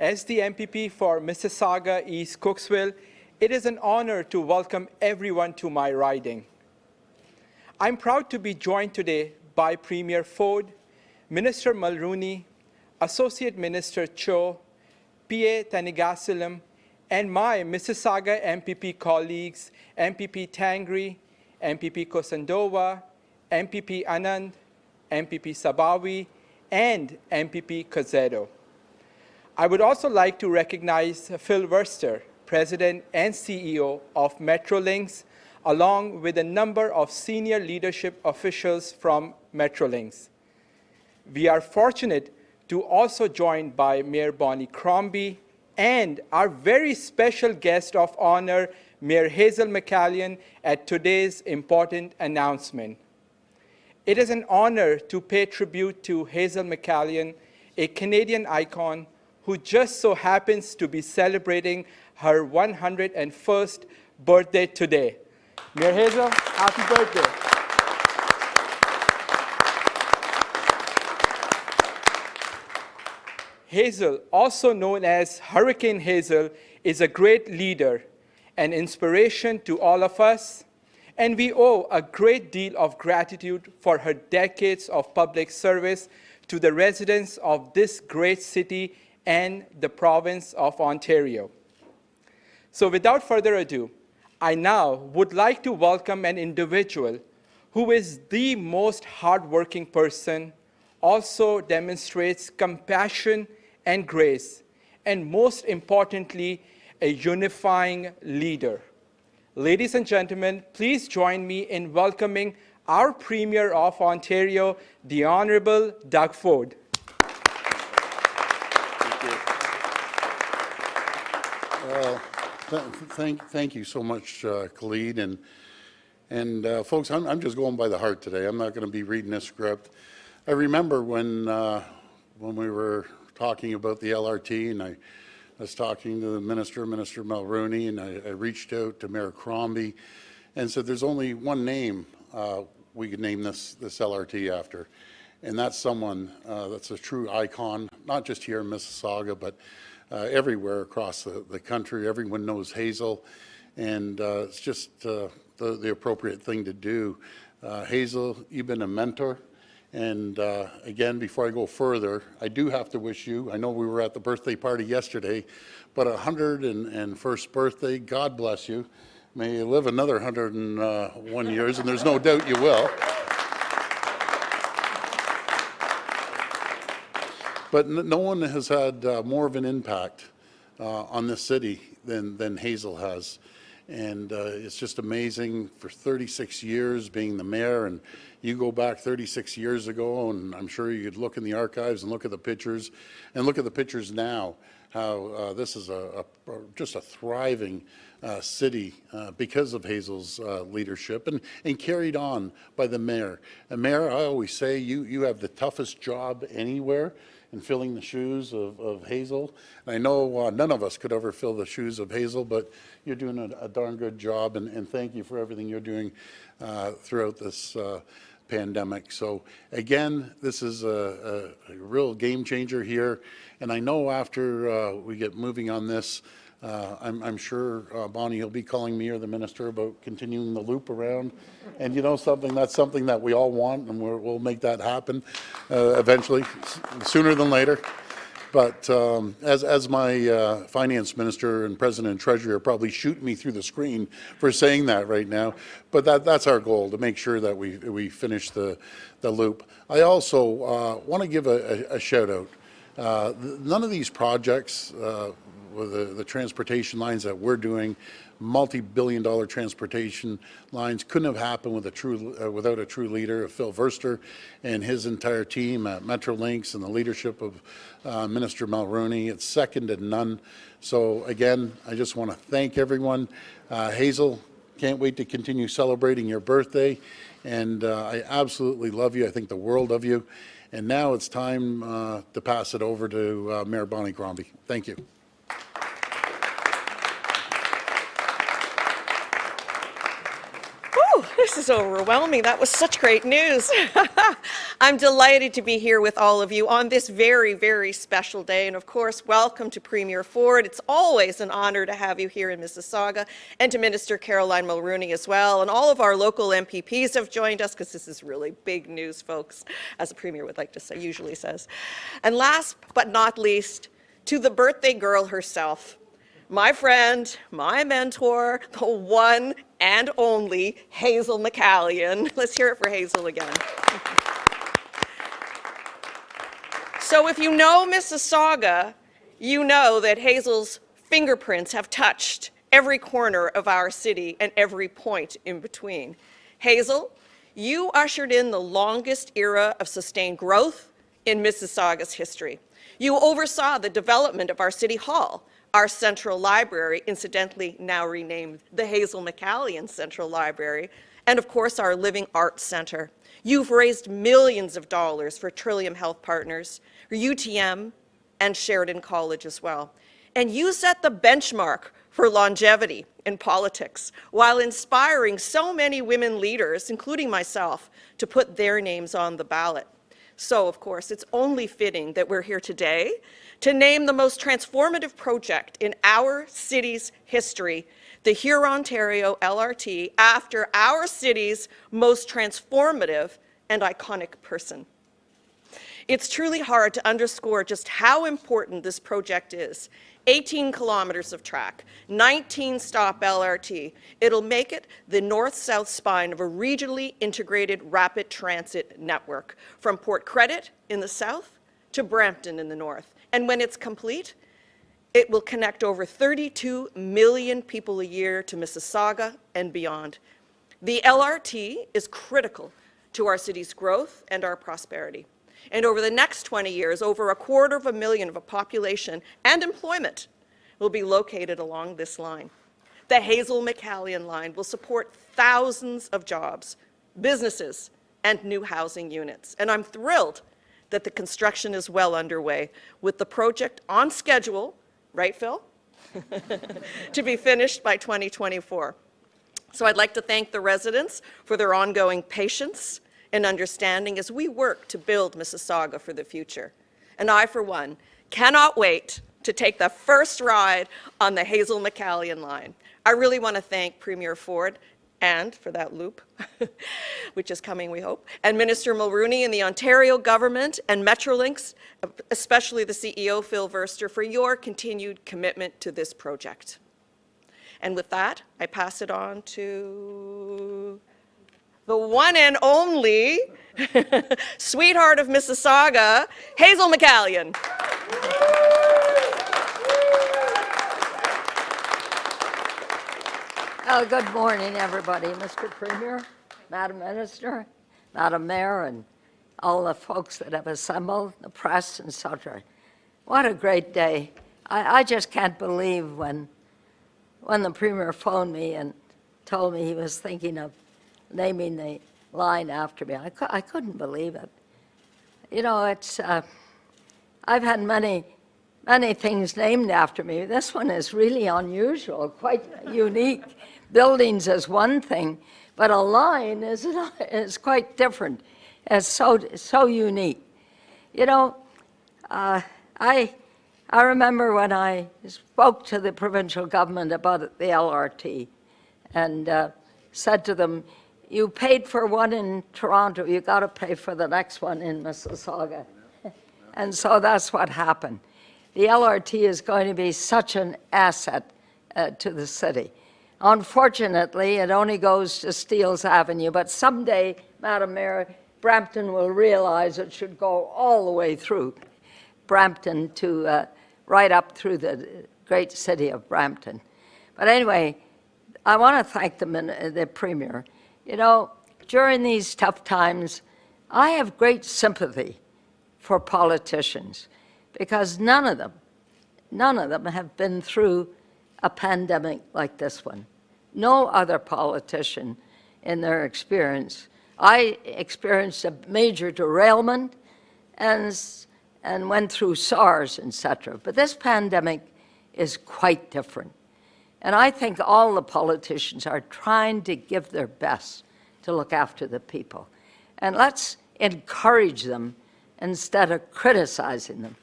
As the MPP for Mississauga East Cooksville, it is an honor to welcome everyone to my riding. I'm proud to be joined today by Premier Ford, Minister Mulroney, Associate Minister Cho, PA Tanigasilam, and my Mississauga MPP colleagues, MPP Tangri, MPP Kosandova, MPP Anand, MPP Sabawi, and MPP Kazedo. I would also like to recognize Phil Wurster, President and CEO of Metrolinx, along with a number of senior leadership officials from Metrolinx. We are fortunate to also joined by Mayor Bonnie Crombie and our very special guest of honor, Mayor Hazel McCallion, at today's important announcement. It is an honor to pay tribute to Hazel McCallion, a Canadian icon who just so happens to be celebrating her 101st birthday today. Mayor Hazel, happy birthday. Hazel, also known as Hurricane Hazel, is a great leader, an inspiration to all of us, and we owe a great deal of gratitude for her decades of public service to the residents of this great city and the province of Ontario. So without further ado, I now would like to welcome an individual who is the most hardworking person, also demonstrates compassion and grace, and most importantly, a unifying leader. Ladies and gentlemen, please join me in welcoming our Premier of Ontario, the Honourable Doug Ford. Thank you so much, Khalid. And folks, I'm just going by the heart today. I'm not going to be reading a script. I remember when we were talking about the LRT, and I was talking to the Minister Mulroney, and I reached out to Mayor Crombie and said, there's only one name we could name this LRT after, and that's someone that's a true icon, not just here in Mississauga, but everywhere across the country. Everyone knows Hazel, and it's just the appropriate thing to do. Hazel, you've been a mentor. And again, before I go further, I do have to wish you, I know we were at the birthday party yesterday, but 101st birthday, God bless you. May you live another 101 years, and there's no doubt you will. But no one has had more of an impact on this city than Hazel has. And it's just amazing for 36 years being the mayor, and you go back 36 years ago, and I'm sure you could look in the archives and look at the pictures, and look at the pictures now, how this is just a thriving city because of Hazel's leadership, and carried on by the mayor. And Mayor, I always say you have the toughest job anywhere in filling the shoes of Hazel. And I know none of us could ever fill the shoes of Hazel, but you're doing a darn good job, and thank you for everything you're doing throughout this pandemic. So again, this is a real game changer here, and I know after we get moving on this, I'm sure Bonnie will be calling me or the minister about continuing the loop around, and you know something, that's something that we all want, and we'll make that happen eventually, sooner than later. But as my finance minister and president and treasurer are probably shooting me through the screen for saying that right now, but that's our goal, to make sure that we finish the loop. I also want to give a shout out. None of these projects, with the transportation lines that we're doing, multi-billion-dollar transportation lines, couldn't have happened with without a true leader, Phil Wurster and his entire team at Metrolinx, and the leadership of Minister Mulroney. It's second to none. So again, I just want to thank everyone. Hazel, can't wait to continue celebrating your birthday, and I absolutely love you. I think the world of you. And now it's time to pass it over to Mayor Bonnie Crombie. Thank you. this is overwhelming. That was such great news. I'm delighted to be here with all of you on this very, very special day. And of course, welcome to Premier Ford. It's always an honor to have you here in Mississauga, and to Minister Caroline Mulroney as well. And all of our local MPPs have joined us, because this is really big news, folks, as the Premier would like to say, usually says. And last but not least, to the birthday girl herself, my friend, my mentor, the one and only Hazel McCallion. Let's hear it for Hazel again. So if you know Mississauga, you know that Hazel's fingerprints have touched every corner of our city and every point in between. Hazel, you ushered in the longest era of sustained growth in Mississauga's history. You oversaw the development of our City Hall, our Central Library, incidentally now renamed the Hazel McCallion Central Library, and of course our Living Arts Centre. You've raised millions of dollars for Trillium Health Partners, UTM, and Sheridan College as well. And you set the benchmark for longevity in politics, while inspiring so many women leaders, including myself, to put their names on the ballot. So, of course, it's only fitting that we're here today to name the most transformative project in our city's history, the Hurontario LRT, after our city's most transformative and iconic person. It's truly hard to underscore just how important this project is. 18 kilometers of track, 19-stop LRT. It'll make it the north-south spine of a regionally integrated rapid transit network, from Port Credit in the south to Brampton in the north. And when it's complete, it will connect over 32 million people a year to Mississauga and beyond. The LRT is critical to our city's growth and our prosperity. And over the next 20 years, over 250,000 of a population and employment will be located along this line. The Hazel McCallion line will support thousands of jobs, businesses, and new housing units. And I'm thrilled that the construction is well underway, with the project on schedule, right, Phil? to be finished by 2024. So I'd like to thank the residents for their ongoing patience and understanding as we work to build Mississauga for the future. And I, for one, cannot wait to take the first ride on the Hazel McCallion line. I really want to thank Premier Ford, and for that loop, which is coming, we hope, and Minister Mulroney and the Ontario government and Metrolinx, especially the CEO, Phil Verster, for your continued commitment to this project. And with that, I pass it on to the one and only sweetheart of Mississauga, Hazel McCallion. Oh, good morning, everybody. Mr. Premier, Madam Minister, Madam Mayor, and all the folks that have assembled, the press, and etc. What a great day. I just can't believe when the Premier phoned me and told me he was thinking of naming the line after me. I couldn't believe it. You know, it's I've had many things named after me. This one is really unusual, quite unique. Buildings is one thing, but a line is quite different. It's so unique. You know, I remember when I spoke to the provincial government about the LRT and said to them, you paid for one in Toronto, you got to pay for the next one in Mississauga. And so that's what happened. The LRT is going to be such an asset to the city. Unfortunately, it only goes to Steeles Avenue, but someday, Madam Mayor, Brampton will realize it should go all the way through Brampton to right up through the great city of Brampton. But anyway, I want to thank the Premier. You know, during these tough times, I have great sympathy for politicians because none of them have been through a pandemic like this one. No other politician in their experience. I experienced a major derailment and went through SARS, etc. But this pandemic is quite different. And I think all the politicians are trying to give their best to look after the people. And let's encourage them instead of criticizing them.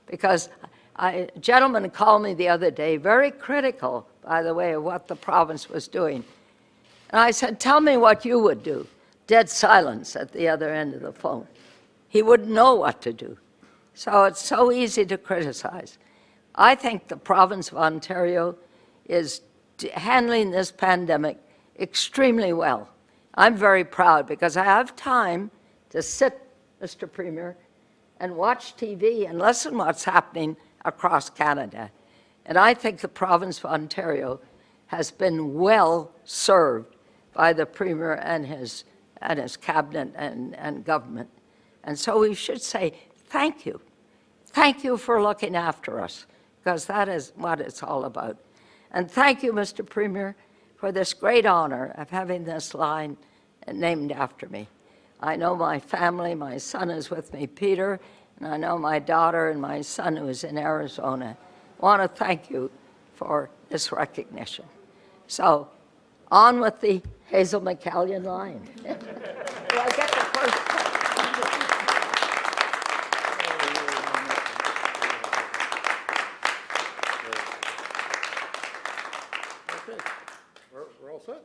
Because a gentleman called me the other day, very critical, by the way, of what the province was doing. And I said, tell me what you would do. Dead silence at the other end of the phone. He wouldn't know what to do. So it's so easy to criticize. I think the province of Ontario is handling this pandemic extremely well. I'm very proud because I have time to sit, Mr. Premier, and watch TV and listen what's happening across Canada. And I think the province of Ontario has been well served by the Premier and his cabinet and government. And so we should say, thank you. Thank you for looking after us, because that is what it's all about. And thank you, Mr. Premier, for this great honor of having this line named after me. I know my family, my son is with me, Peter, and I know my daughter and my son who is in Arizona. I want to thank you for this recognition. So, on with the Hazel McCallion line. Do I get the first part? Okay, we're all set?